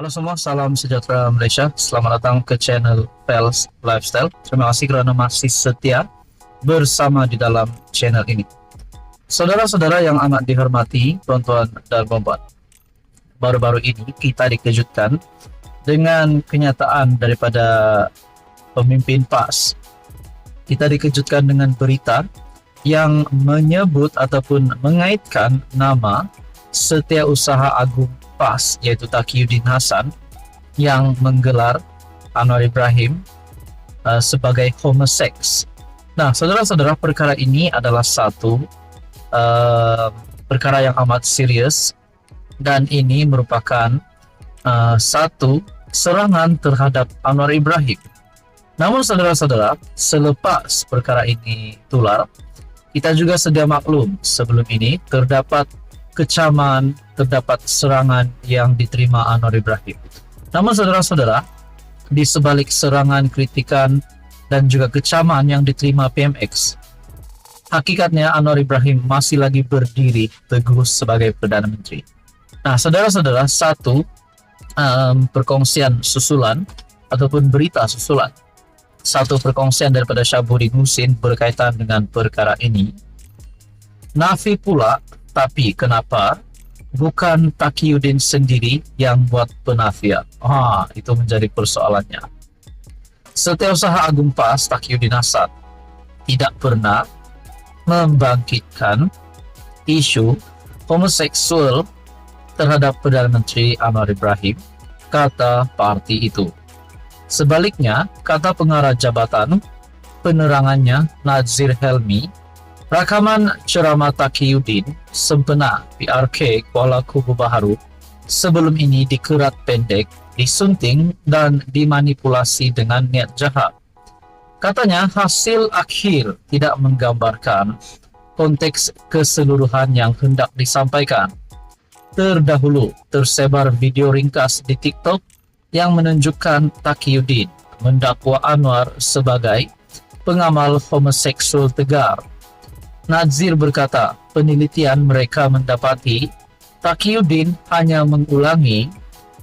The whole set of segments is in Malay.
Halo semua, salam sejahtera Malaysia. Selamat datang ke channel Pels Lifestyle. Terima kasih kerana masih setia bersama di dalam channel ini. Saudara-saudara yang amat dihormati, tuan-tuan dan puan-puan, baru-baru ini kita dikejutkan dengan kenyataan daripada pemimpin PAS. Kita dikejutkan dengan berita yang menyebut ataupun mengaitkan nama Setiausaha Agung PAS, yaitu Taqiyuddin Hasan, yang menggelar Anwar Ibrahim sebagai homoseks. Nah, saudara-saudara, perkara ini adalah satu perkara yang amat serius, dan ini merupakan satu serangan terhadap Anwar Ibrahim. Namun saudara-saudara, selepas perkara ini tular, kita juga sedia maklum sebelum ini terdapat kecaman, terdapat serangan yang diterima Anwar Ibrahim. Namun saudara-saudara, di sebalik serangan, kritikan, dan juga kecaman yang diterima PMX, hakikatnya Anwar Ibrahim masih lagi berdiri teguh sebagai Perdana Menteri. Nah, saudara-saudara, satu perkongsian susulan ataupun berita susulan, satu perkongsian daripada Syahbudin Husin berkaitan dengan perkara ini. Nafi pula, tapi kenapa bukan Taqiyuddin sendiri yang buat penafian? Itu menjadi persoalannya. Setiausaha Agung PAS Taqiyuddin Hasan tidak pernah membangkitkan isu homoseksual terhadap Perdana Menteri Anwar Ibrahim, kata parti itu. Sebaliknya, kata pengarah Jabatan Penerangannya Nazir Helmi, rakaman ceramah Taqiyuddin sempena PRK Kuala Kubu Baharu sebelum ini dikerat pendek, disunting dan dimanipulasi dengan niat jahat. Katanya hasil akhir tidak menggambarkan konteks keseluruhan yang hendak disampaikan. Terdahulu tersebar video ringkas di TikTok yang menunjukkan Taqiyuddin mendakwa Anwar sebagai pengamal homoseksual tegar. Nazir berkata, penelitian mereka mendapati Taqiyuddin hanya mengulangi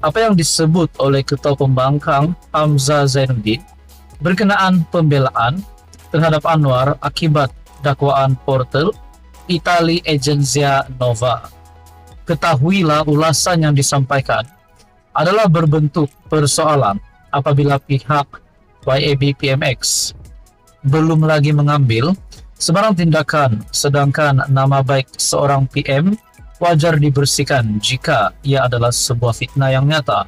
apa yang disebut oleh Ketua Pembangkang Hamzah Zainuddin berkenaan pembelaan terhadap Anwar akibat dakwaan portal Itali Agenzia Nova. Ketahuilah ulasan yang disampaikan adalah berbentuk persoalan apabila pihak YAB PMX belum lagi mengambil sebarang tindakan, sedangkan nama baik seorang PM wajar dibersihkan jika ia adalah sebuah fitnah yang nyata.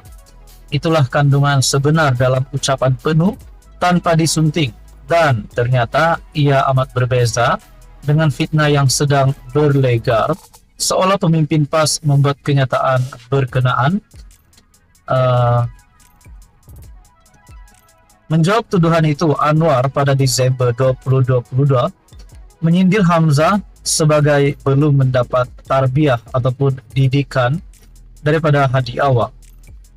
Itulah kandungan sebenar dalam ucapan penuh tanpa disunting, dan ternyata ia amat berbeza dengan fitnah yang sedang berlegar, seolah pemimpin PAS membuat kenyataan berkenaan. Menjawab tuduhan itu, Anwar pada Desember 2022 menyindir Hamzah sebagai belum mendapat tarbiyah ataupun didikan daripada Hadi Awang.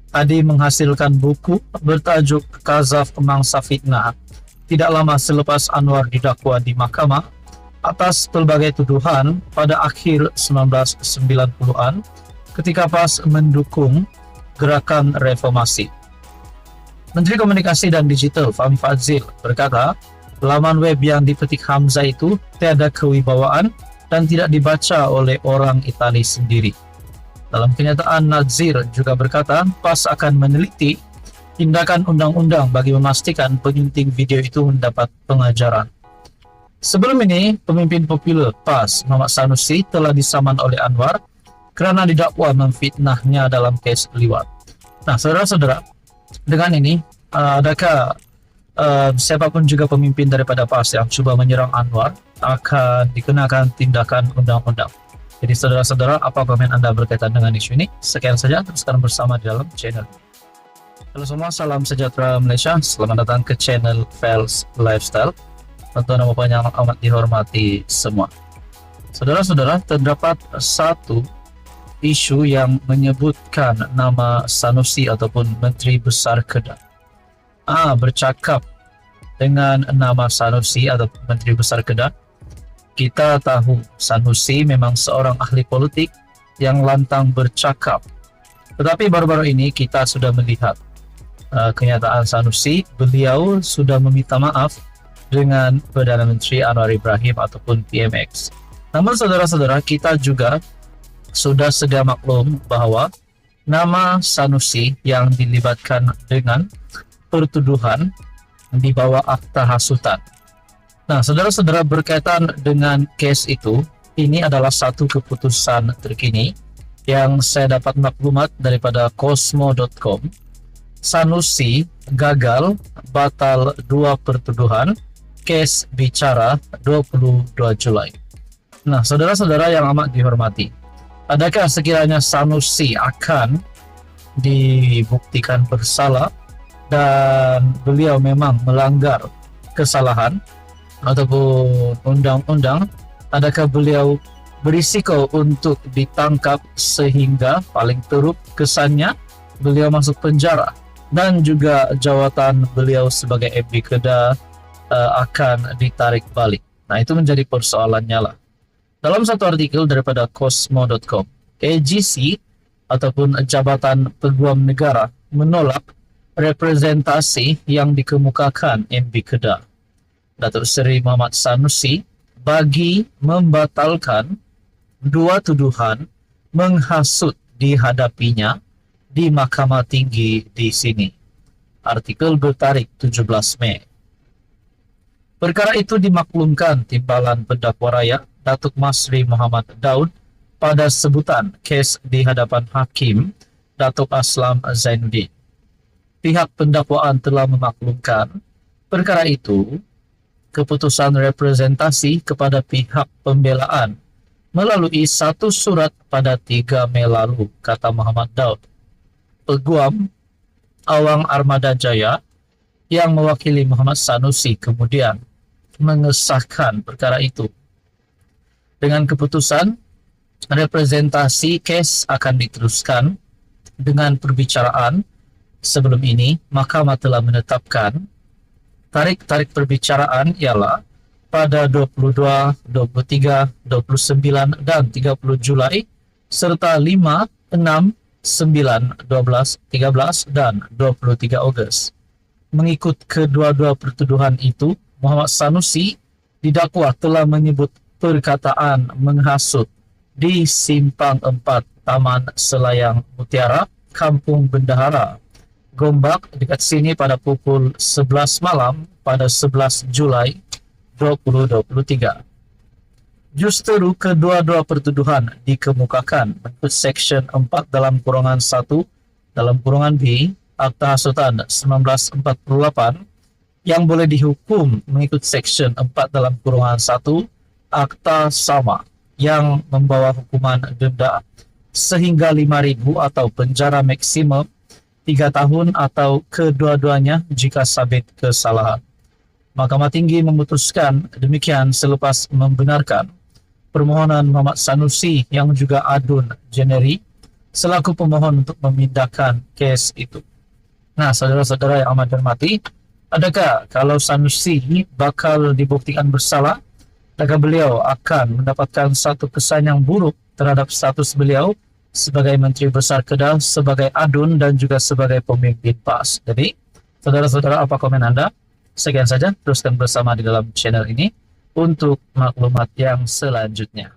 Hadi menghasilkan buku bertajuk Kazaf Mangsa Fitnah tidak lama selepas Anwar didakwa di mahkamah atas pelbagai tuduhan pada akhir 1990-an ketika PAS mendukung gerakan reformasi. Menteri Komunikasi dan Digital Fahmi Fadzil berkata, laman web yang dipetik Hamzah itu tiada kewibawaan dan tidak dibaca oleh orang Itali sendiri. Dalam kenyataan, Nazir juga berkata, PAS akan meneliti tindakan undang-undang bagi memastikan penyunting video itu mendapat pengajaran. Sebelum ini, pemimpin popular PAS Muhammad Sanusi telah disaman oleh Anwar kerana didakwa memfitnahnya dalam kes liwat. Nah, saudara-saudara, dengan ini, adakah siapapun juga pemimpin daripada PAS yang cuba menyerang Anwar akan dikenakan tindakan undang-undang? Jadi saudara-saudara, apa komen anda berkaitan dengan isu ini? Sekian saja, teruskan bersama di dalam channel. Halo semua, salam sejahtera Malaysia. Selamat datang ke channel Pels Lifestyle. Tentu nama yang amat dihormati semua. Saudara-saudara, terdapat satu isu yang menyebutkan nama Sanusi ataupun Menteri Besar Kedah. Bercakap dengan nama Sanusi atau Menteri Besar Kedah, kita tahu Sanusi memang seorang ahli politik yang lantang bercakap Tetapi baru-baru ini kita sudah melihat kenyataan Sanusi, beliau sudah meminta maaf dengan Perdana Menteri Anwar Ibrahim ataupun PMX. Namun saudara-saudara, kita juga sudah sedia maklum bahwa nama Sanusi yang dilibatkan dengan pertuduhan di bawah akta hasutan. Nah, saudara-saudara, berkaitan dengan case itu, ini adalah satu keputusan terkini yang saya dapat maklumat daripada Cosmo.com. Sanusi gagal batal 2 pertuduhan, case bicara 22 Julai. Nah, saudara-saudara yang amat dihormati, adakah sekiranya Sanusi akan dibuktikan bersalah dan beliau memang melanggar kesalahan ataupun undang-undang? Adakah beliau berisiko untuk ditangkap sehingga paling teruk kesannya beliau masuk penjara dan juga jawatan beliau sebagai MD Kedah akan ditarik balik? Nah, itu menjadi persoalannya lah. Dalam satu artikel daripada Cosmo.com, AGC ataupun Jabatan Peguam Negara menolak representasi yang dikemukakan MD Kedah Datuk Seri Muhammad Sanusi bagi membatalkan 2 tuduhan menghasut dihadapinya di Mahkamah Tinggi di sini. Artikel bertarikh 17 Mei. Perkara itu dimaklumkan Timbalan Pendakwa Rakyat Datuk Masri Muhammad Daud pada sebutan kes di hadapan Hakim Datuk Aslam Zainuddin. Pihak pendakwaan telah memaklumkan perkara itu keputusan representasi kepada pihak pembelaan melalui satu surat pada 3 Mei lalu, kata Muhammad Daud. Peguam Awang Armada Jaya yang mewakili Muhammad Sanusi kemudian mengesahkan perkara itu. Dengan keputusan, representasi kes akan diteruskan dengan perbicaraan. Sebelum ini, Mahkamah telah menetapkan tarikh perbicaraan ialah pada 22, 23, 29 dan 30 Julai serta 5, 6, 9, 12, 13 dan 23 Ogos. Mengikut kedua-dua pertuduhan itu, Muhammad Sanusi didakwa telah menyebut perkataan menghasut di Simpang 4 Taman Selayang Mutiara, Kampung Bendahara, Gombak dekat sini pada pukul 11 malam pada 11 Julai 2023. Justru kedua-dua pertuduhan dikemukakan mengikut Seksyen 4 dalam kurungan 1 dalam kurungan B Akta Hasutan 1948 yang boleh dihukum mengikut Seksyen 4 dalam kurungan 1 Akta Sama yang membawa hukuman denda sehingga 5.000 atau penjara maksimum 3 tahun atau kedua-duanya jika sabit kesalahan. Mahkamah Tinggi memutuskan demikian selepas membenarkan permohonan Muhammad Sanusi yang juga adun Jeneri selaku pemohon untuk memindahkan kes itu. Nah, saudara-saudara yang amat dihormati, adakah kalau Sanusi bakal dibuktikan bersalah, adakah beliau akan mendapatkan satu kesan yang buruk terhadap status beliau sebagai Menteri Besar Kedah, sebagai adun dan juga sebagai pemimpin PAS? Jadi, saudara-saudara, apa komen Anda? Sekian saja, teruskan bersama di dalam channel ini untuk maklumat yang selanjutnya.